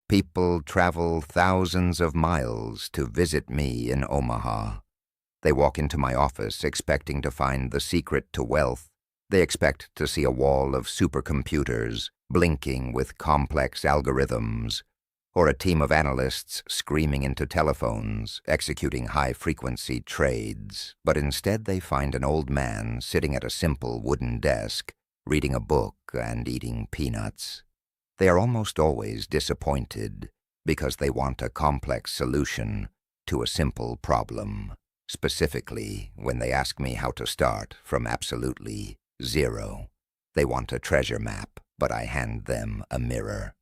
People travel thousands of miles to visit me in Omaha. They walk into my office expecting to find the secret to wealth. They expect to see a wall of supercomputers blinking with complex algorithms, or a team of analysts screaming into telephones, executing high-frequency trades. But instead they find an old man sitting at a simple wooden desk, reading a book and eating peanuts. They are almost always disappointed because they want a complex solution to a simple problem. Specifically, when they ask me how to start from absolutely zero. They want a treasure map, but I hand them a mirror.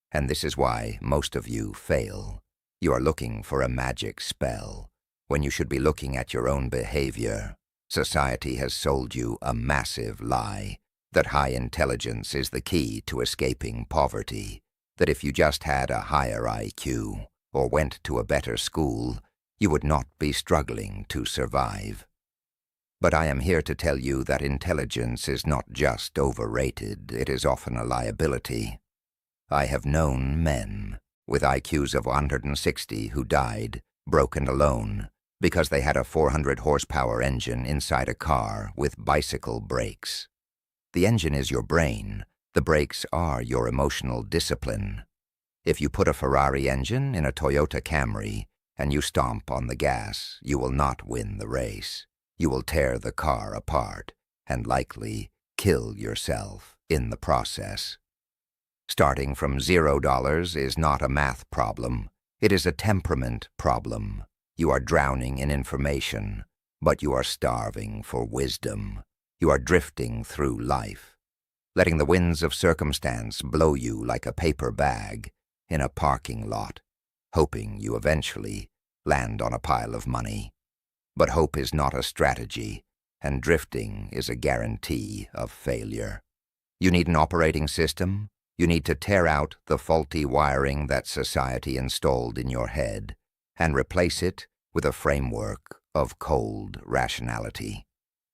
And this is why most of you fail. You are looking for a magic spell, when you should be looking at your own behavior. Society has sold you a massive lie, that high intelligence is the key to escaping poverty, that if you just had a higher IQ, or went to a better school, you would not be struggling to survive. But I am here to tell you that intelligence is not just overrated, it is often a liability. I have known men with IQs of 160 who died, broken alone, because they had a 400-horsepower engine inside a car with bicycle brakes. The engine is your brain. The brakes are your emotional discipline. If you put a Ferrari engine in a Toyota Camry and you stomp on the gas, you will not win the race. You will tear the car apart and likely kill yourself in the process. Starting from $0 is not a math problem. It is a temperament problem. You are drowning in information, but you are starving for wisdom. You are drifting through life, letting the winds of circumstance blow you like a paper bag in a parking lot, hoping you eventually land on a pile of money. But hope is not a strategy, and drifting is a guarantee of failure. You need an operating system. You need to tear out the faulty wiring that society installed in your head and replace it with a framework of cold rationality.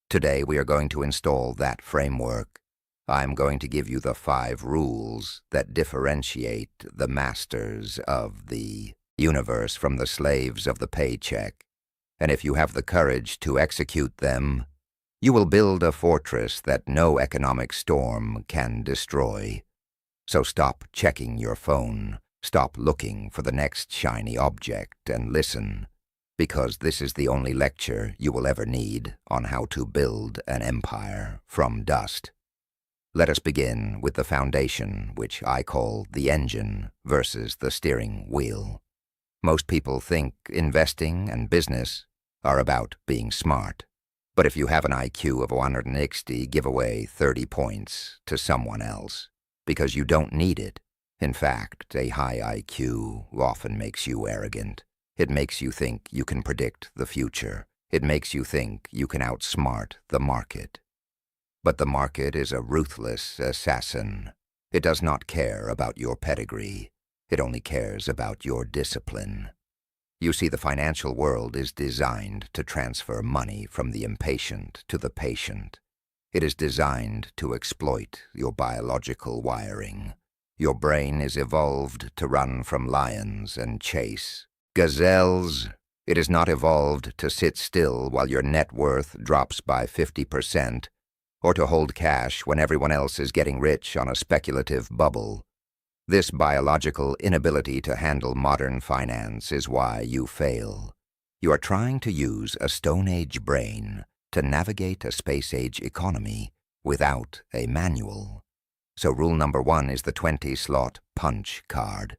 Today we are going to install that framework. I'm going to give you the 5 rules that differentiate the masters of the universe from the slaves of the paycheck. And if you have the courage to execute them, you will build a fortress that no economic storm can destroy. So stop checking your phone, stop looking for the next shiny object, and listen, because this is the only lecture you will ever need on how to build an empire from dust. Let us begin with the foundation, which I call the engine versus the steering wheel. Most people think investing and business are about being smart. But if you have an IQ of 160, give away 30 points to someone else, because you don't need it. In fact, a high IQ often makes you arrogant. It makes you think you can predict the future. It makes you think you can outsmart the market. But the market is a ruthless assassin. It does not care about your pedigree. It only cares about your discipline. You see, the financial world is designed to transfer money from the impatient to the patient. It is designed to exploit your biological wiring. Your brain is evolved to run from lions and chase gazelles. It is not evolved to sit still while your net worth drops by 50%, or to hold cash when everyone else is getting rich on a speculative bubble. This biological inability to handle modern finance is why you fail. You are trying to use a Stone Age brain to navigate a Space Age economy without a manual. So rule number 1 is the 20-slot punch card.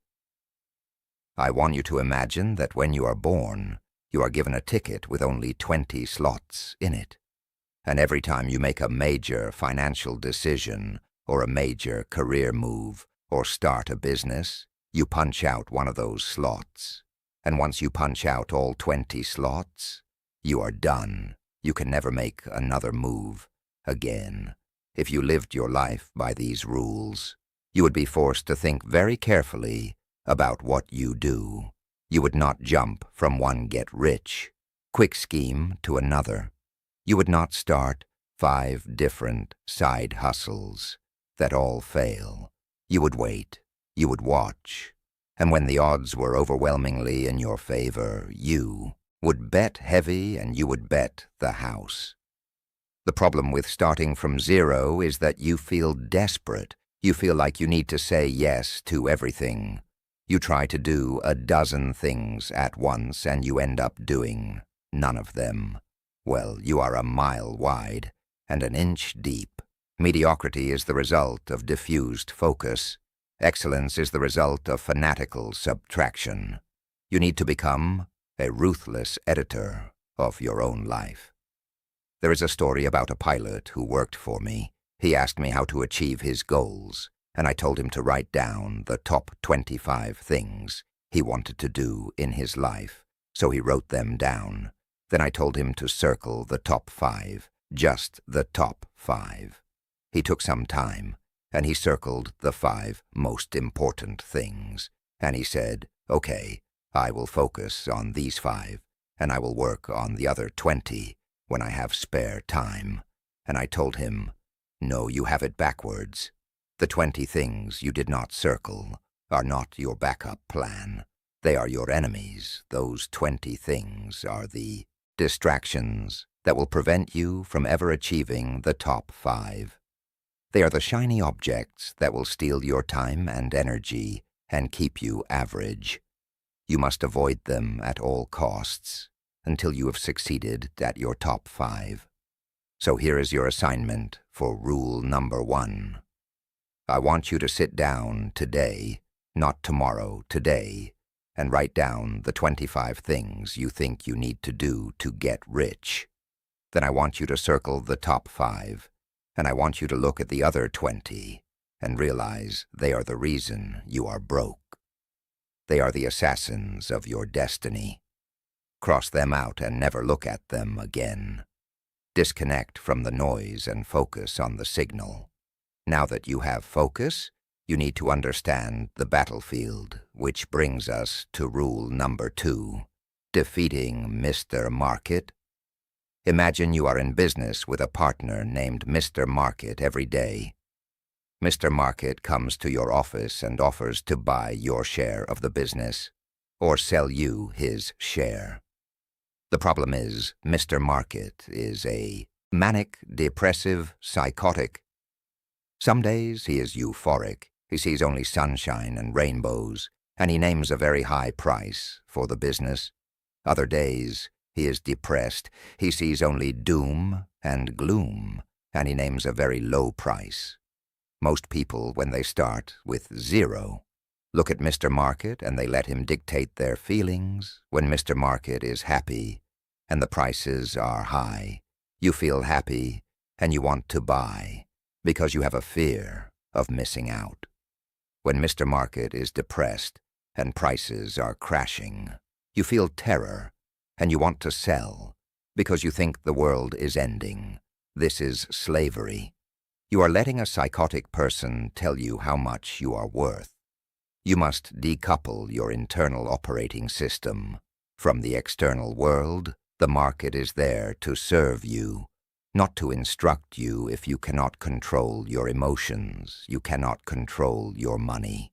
I want you to imagine that when you are born, you are given a ticket with only 20 slots in it. And every time you make a major financial decision, or a major career move, or start a business, you punch out one of those slots. And once you punch out all 20 slots, you are done. You can never make another move again. If you lived your life by these rules, you would be forced to think very carefully about what you do. You would not jump from one get-rich, quick scheme to another. You would not start 5 different side hustles that all fail. You would wait. You would watch. And when the odds were overwhelmingly in your favor, you would bet heavy and you would bet the house. The problem with starting from zero is that you feel desperate. You feel like you need to say yes to everything. You try to do a dozen things at once and you end up doing none of them. Well, you are a mile wide and an inch deep. Mediocrity is the result of diffused focus. Excellence is the result of fanatical subtraction. You need to become a ruthless editor of your own life. There is a story about a pilot who worked for me. He asked me how to achieve his goals, and I told him to write down the top 25 things he wanted to do in his life. So he wrote them down. Then I told him to circle the top 5, just the top 5. He took some time, and he circled the 5 most important things. And he said, "Okay, I will focus on these 5, and I will work on the other 20 when I have spare time." And I told him, "No, you have it backwards. The 20 things you did not circle are not your backup plan. They are your enemies. Those 20 things are the distractions that will prevent you from ever achieving the top 5. They are the shiny objects that will steal your time and energy and keep you average. You must avoid them at all costs until you have succeeded at your top 5. So here is your assignment for rule number 1. I want you to sit down today, not tomorrow, today, and write down the 25 things you think you need to do to get rich. Then I want you to circle the top 5, and I want you to look at the other 20 and realize they are the reason you are broke. They are the assassins of your destiny. Cross them out and never look at them again. Disconnect from the noise and focus on the signal. Now that you have focus, you need to understand the battlefield, which brings us to rule number 2, defeating Mr. Market. Imagine you are in business with a partner named Mr. Market every day. Mr. Market comes to your office and offers to buy your share of the business, or sell you his share. The problem is, Mr. Market is a manic, depressive, psychotic. Some days he is euphoric. He sees only sunshine and rainbows, and he names a very high price for the business. Other days he is depressed. He sees only doom and gloom, and he names a very low price. Most people, when they start with 0, look at Mr. Market and they let him dictate their feelings. When Mr. Market is happy and the prices are high, you feel happy and you want to buy because you have a fear of missing out. When Mr. Market is depressed and prices are crashing, you feel terror and you want to sell because you think the world is ending. This is slavery. You are letting a psychotic person tell you how much you are worth. You must decouple your internal operating system from the external world. The market is there to serve you, not to instruct you. If you cannot control your emotions, you cannot control your money.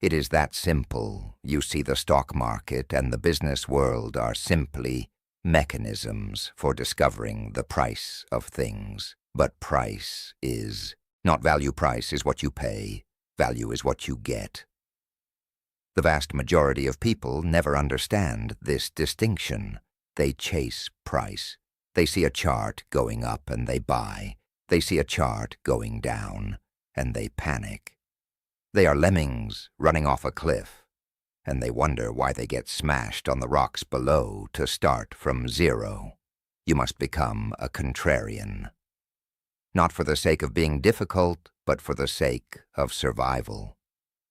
It is that simple. You see, the stock market and the business world are simply mechanisms for discovering the price of things. But price is not value. Price is what you pay. Value is what you get. The vast majority of people never understand this distinction. They chase price. They see a chart going up and they buy. They see a chart going down and they panic. They are lemmings running off a cliff, and they wonder why they get smashed on the rocks below to start from 0. You must become a contrarian. Not for the sake of being difficult, but for the sake of survival.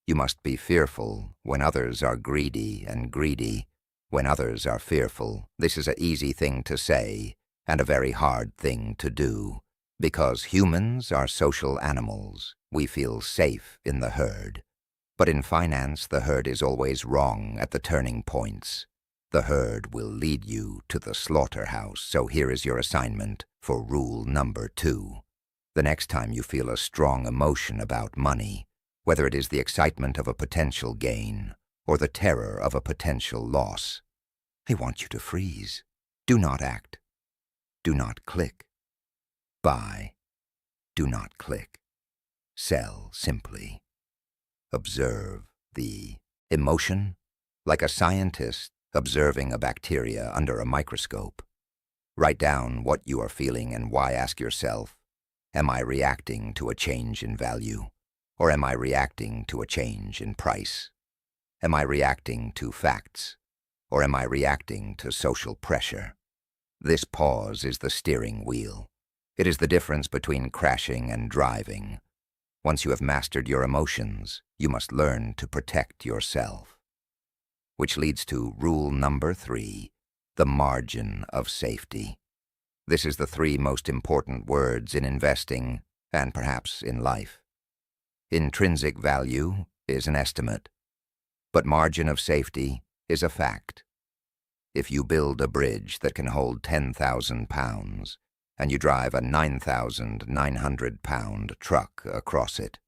You must be fearful when others are greedy, and greedy when others are fearful. This is an easy thing to say and a very hard thing to do, because humans are social animals. We feel safe in the herd. But in finance, the herd is always wrong at the turning points. The herd will lead you to the slaughterhouse. So here is your assignment for rule number 2. The next time you feel a strong emotion about money, whether it is the excitement of a potential gain or the terror of a potential loss. I want you to freeze. Do not act. Do not click. Buy. Do not click. Sell simply. Observe the emotion, like a scientist observing a bacteria under a microscope. Write down what you are feeling and why. Ask yourself, am I reacting to a change in value, or am I reacting to a change in price? Am I reacting to facts, or am I reacting to social pressure? This pause is the steering wheel. It is the difference between crashing and driving. Once you have mastered your emotions, you must learn to protect yourself. Which leads to rule number 3, the margin of safety. This is the 3 most important words in investing and perhaps in life. Intrinsic value is an estimate, but margin of safety is a fact. If you build a bridge that can hold 10,000 pounds, and you drive a 9,900-pound truck across it,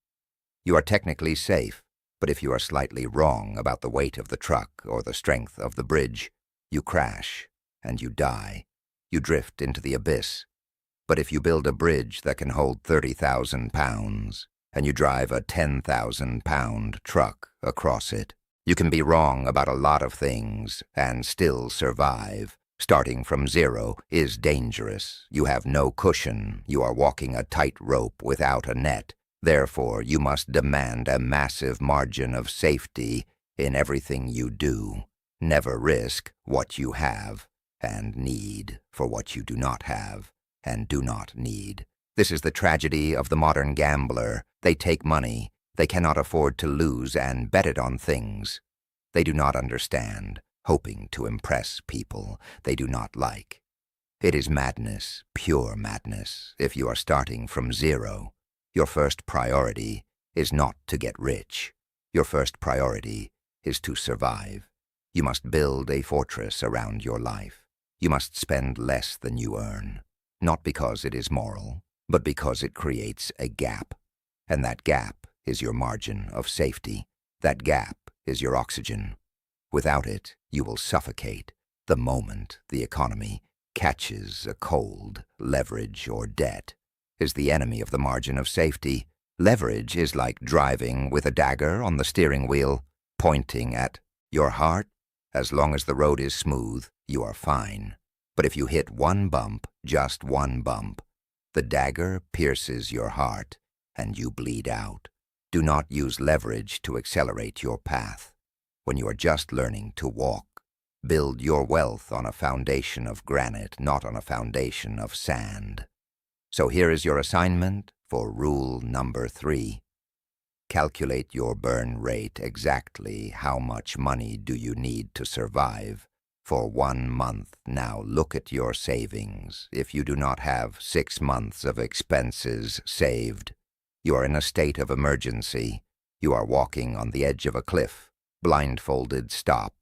you are technically safe, but if you are slightly wrong about the weight of the truck or the strength of the bridge, you crash and you die. You drift into the abyss. But if you build a bridge that can hold 30,000 pounds, and you drive a 10,000-pound truck across it, you can be wrong about a lot of things and still survive. Starting from zero is dangerous. You have no cushion. You are walking a tightrope without a net. Therefore, you must demand a massive margin of safety in everything you do. Never risk what you have and need for what you do not have and do not need. This is the tragedy of the modern gambler. They take money they cannot afford to lose and bet it on things they do not understand, hoping to impress people they do not like. It is madness, pure madness. If you are starting from zero, your first priority is not to get rich. Your first priority is to survive. You must build a fortress around your life. You must spend less than you earn, not because it is moral, but because it creates a gap. And that gap is your margin of safety. That gap is your oxygen. Without it, you will suffocate the moment the economy catches a cold. Leverage or debt is the enemy of the margin of safety. Leverage is like driving with a dagger on the steering wheel, pointing at your heart. As long as the road is smooth, you are fine. But if you hit one bump, just one bump, the dagger pierces your heart and you bleed out. Do not use leverage to accelerate your path. When you are just learning to walk, build your wealth on a foundation of granite, not on a foundation of sand. So here is your assignment for rule number 3. Calculate your burn rate. Exactly how much money do you need to survive for 1 month? Now look at your savings. If you do not have 6 months of expenses saved, you are in a state of emergency. You are walking on the edge of a cliff. Blindfolded, stop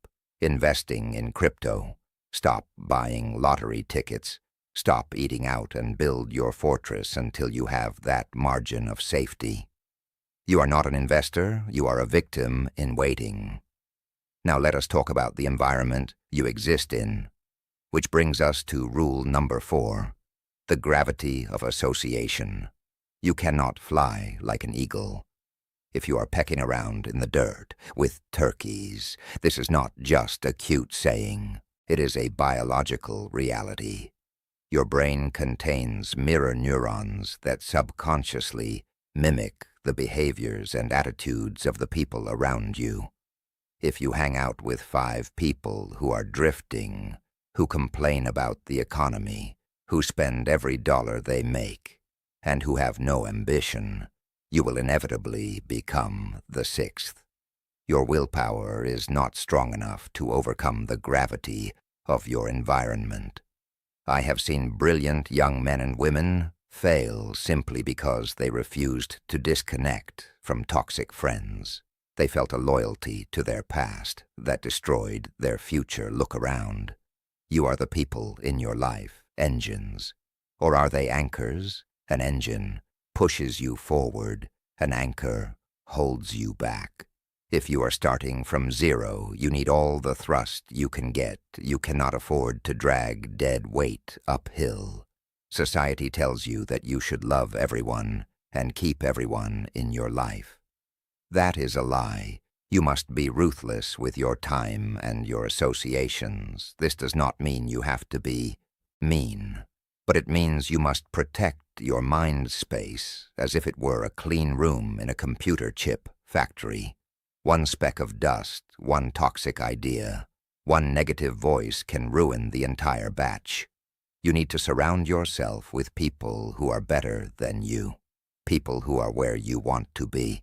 investing in crypto. Stop buying lottery tickets. Stop eating out and build your fortress until you have that margin of safety. You are not an investor, you are a victim in waiting. Now let us talk about the environment you exist in, which brings us to rule number 4, the gravity of association. You cannot fly like an eagle if you are pecking around in the dirt with turkeys. This is not just a cute saying, it is a biological reality. Your brain contains mirror neurons that subconsciously mimic the behaviors and attitudes of the people around you. If you hang out with 5 people who are drifting, who complain about the economy, who spend every dollar they make, and who have no ambition, you will inevitably become the 6th. Your willpower is not strong enough to overcome the gravity of your environment. I have seen brilliant young men and women fail simply because they refused to disconnect from toxic friends. They felt a loyalty to their past that destroyed their future. Look around. You are the people in your life, engines. Or are they anchors? An engine pushes you forward. An anchor holds you back. If you are starting from zero, you need all the thrust you can get. You cannot afford to drag dead weight uphill. Society tells you that you should love everyone and keep everyone in your life. That is a lie. You must be ruthless with your time and your associations. This does not mean you have to be mean, but it means you must protect your mind space as if it were a clean room in a computer chip factory. One speck of dust, one toxic idea, one negative voice can ruin the entire batch. You need to surround yourself with people who are better than you, people who are where you want to be,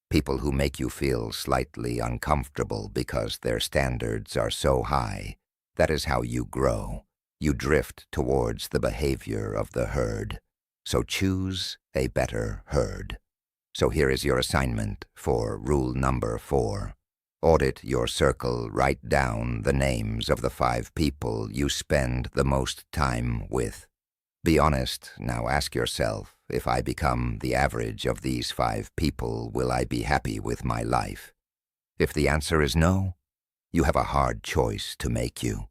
people who make you feel slightly uncomfortable because their standards are so high. That is how you grow. You drift towards the behavior of the herd. So choose a better herd. So here is your assignment for rule number 4. Audit your circle. Write down the names of the 5 people you spend the most time with. Be honest. Now ask yourself, if I become the average of these 5 people, will I be happy with my life? If the answer is no, you have a hard choice to make. You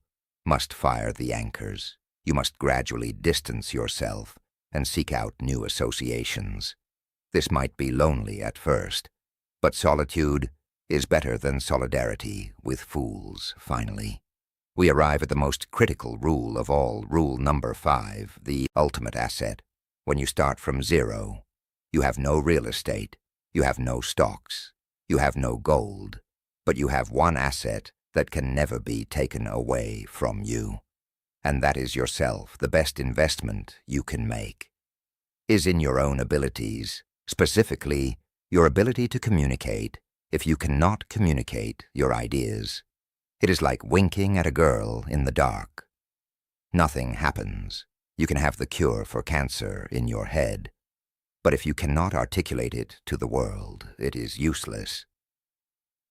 must fire the anchors. You must gradually distance yourself and seek out new associations. This might be lonely at first, but solitude is better than solidarity with fools, finally. We arrive at the most critical rule of all, rule number 5, the ultimate asset. When you start from zero, you have no real estate, you have no stocks, you have no gold, but you have one asset that can never be taken away from you. And that is yourself. The best investment you can make is in your own abilities, specifically your ability to communicate. If you cannot communicate your ideas, it is like winking at a girl in the dark. Nothing happens. You can have the cure for cancer in your head, but if you cannot articulate it to the world, it is useless.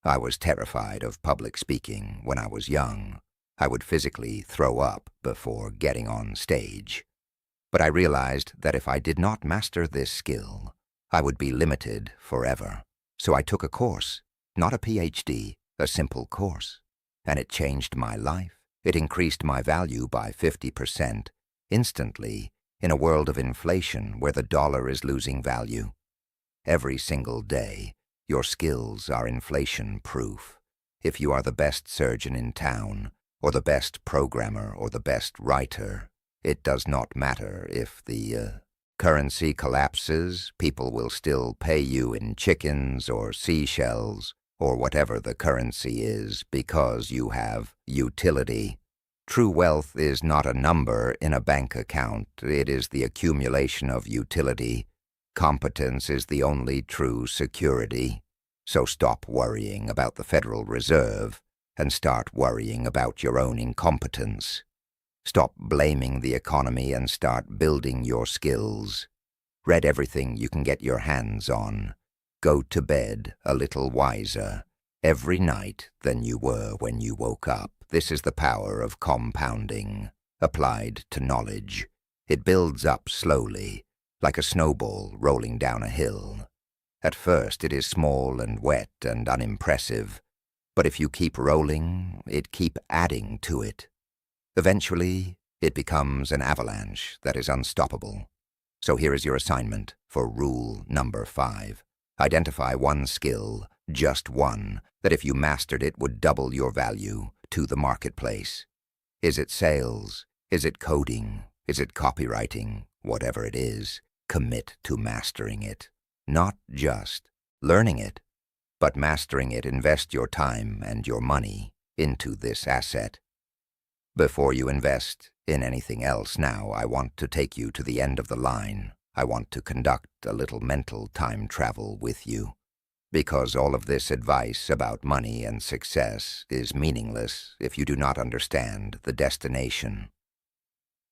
I was terrified of public speaking when I was young. I would physically throw up before getting on stage. But I realized that if I did not master this skill, I would be limited forever. So I took a course, not a PhD, a simple course. And it changed my life. It increased my value by 50%, instantly, in a world of inflation where the dollar is losing value. Every single day, your skills are inflation-proof. If you are the best surgeon in town, or the best programmer, or the best writer, it does not matter if the currency collapses. People will still pay you in chickens or seashells, or whatever the currency is, because you have utility. True wealth is not a number in a bank account. It is the accumulation of utility. Competence is the only true security. So stop worrying about the Federal Reserve and start worrying about your own incompetence. Stop blaming the economy and start building your skills. Read everything you can get your hands on. Go to bed a little wiser every night than you were when you woke up. This is the power of compounding, applied to knowledge. It builds up slowly, like a snowball rolling down a hill. At first it is small and wet and unimpressive, but if you keep rolling, it keeps adding to it. Eventually, it becomes an avalanche that is unstoppable. So here is your assignment for rule number 5. Identify one skill, just one, that if you mastered it would double your value to the marketplace. Is it sales? Is it coding? Is it copywriting? Whatever it is, commit to mastering it. Not just learning it, but mastering it. Invest your time and your money into this asset. Before you invest in anything else now, I want to take you to the end of the line. I want to conduct a little mental time travel with you, because all of this advice about money and success is meaningless if you do not understand the destination.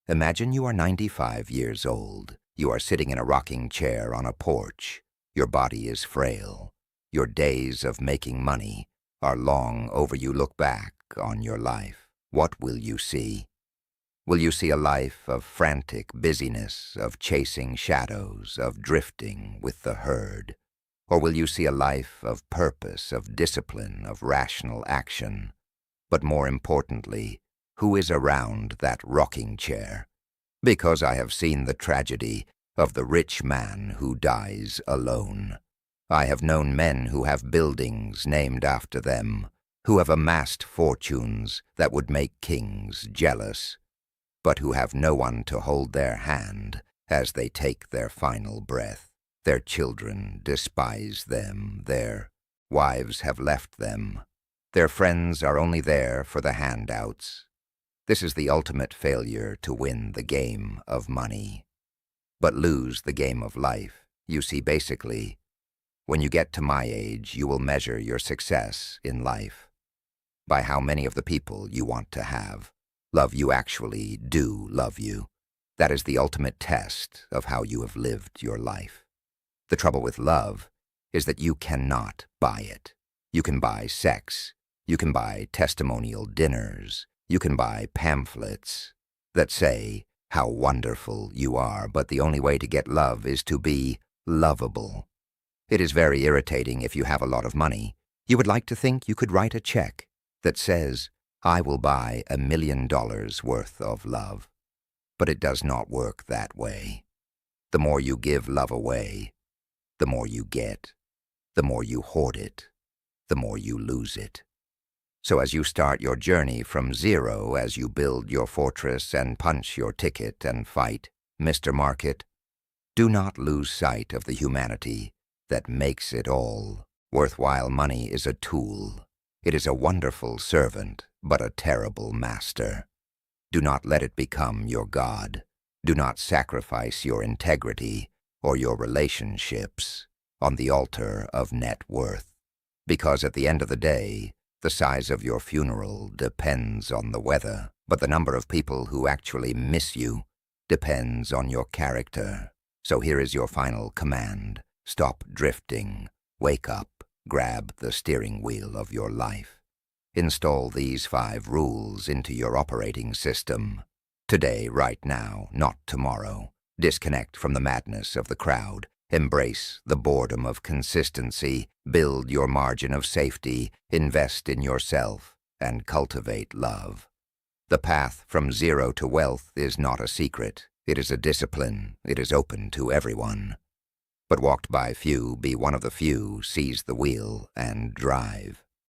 Imagine you are 95 years old. You are sitting in a rocking chair on a porch. Your body is frail. Your days of making money are long over. You look back on your life. What will you see? Will you see a life of frantic busyness, of chasing shadows, of drifting with the herd? Or will you see a life of purpose, of discipline, of rational action? But more importantly, who is around that rocking chair? Because I have seen the tragedy of the rich man who dies alone. I have known men who have buildings named after them, who have amassed fortunes that would make kings jealous, but who have no one to hold their hand as they take their final breath. Their children despise them, their wives have left them. Their friends are only there for the handouts. This is the ultimate failure to win the game of money, but lose the game of life. You see, basically, when you get to my age, you will measure your success in life by how many of the people you want to have love you actually do love you. That is the ultimate test of how you have lived your life. The trouble with love is that you cannot buy it. You can buy sex, you can buy testimonial dinners, you can buy pamphlets that say how wonderful you are, but the only way to get love is to be lovable. It is very irritating if you have a lot of money. You would like to think you could write a check that says, I will buy $1 million worth of love. But it does not work that way. The more you give love away, the more you get. The more you hoard it, the more you lose it. So as you start your journey from zero, as you build your fortress and punch your ticket and fight, Mr. Market, do not lose sight of the humanity that makes it all. Worthwhile money is a tool. It is a wonderful servant, but a terrible master. Do not let it become your God. Do not sacrifice your integrity or your relationships on the altar of net worth, because at the end of the day, the size of your funeral depends on the weather, but the number of people who actually miss you depends on your character. So here is your final command. Stop drifting. Wake up. Grab the steering wheel of your life. Install these 5 rules into your operating system. Today, right now, not tomorrow. Disconnect from the madness of the crowd. Embrace the boredom of consistency. Build your margin of safety. Invest in yourself and cultivate love. The path from zero to wealth is not a secret. It is a discipline. It is open to everyone. But walked by few, be one of the few, seize the wheel and drive.